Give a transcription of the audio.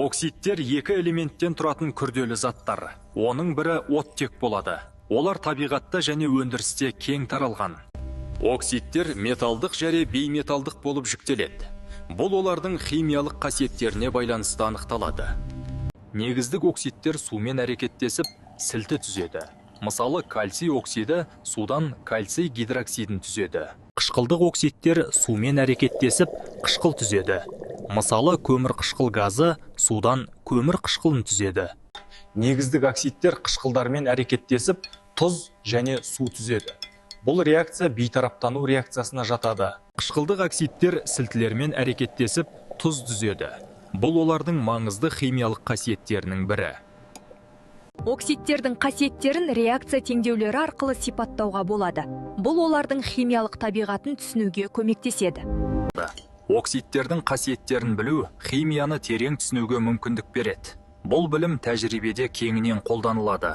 Оксидтер екі элементтен тұратын күрделі заттар. Оның бірі оттек болады. Олар табиғатта және өндірісте кең таралған. Оксидтер металдық және бейметалдық болып жіктеледі. Бұл олардың химиялық қасиеттеріне байланысты анықталады. Негіздік оксидтер сумен әрекеттесіп, сілті түзеді. Мысалы, кальций оксиді судан кальций гидроксидін түзеді. Қышқылдық оксидтер сумен әрекеттесіп, қышқыл түзеді. Мысалы, көмір қышқыл газы судан көмір қышқылын түзеді. Негіздік оксидтер қышқылдармен әрекеттесіп, тұз және су түзеді. Бұл реакция бейтараптану реакциясына жатады. Қышқылдық оксидтер сілтілермен әрекеттесіп, тұз түзеді. Бұл олардың маңызды химиялық қасиеттерінің бірі. Оксидтердің қасиеттерін реакция теңдеулері арқылы сипаттауға болады. Бұл олардың химиялық табиғатын түсінуге көмектеседі. Оксидтердің қасиеттерін білу химияны терең түсінуге мүмкіндік береді. Бұл білім тәжірибеде кеңінен қолданылады.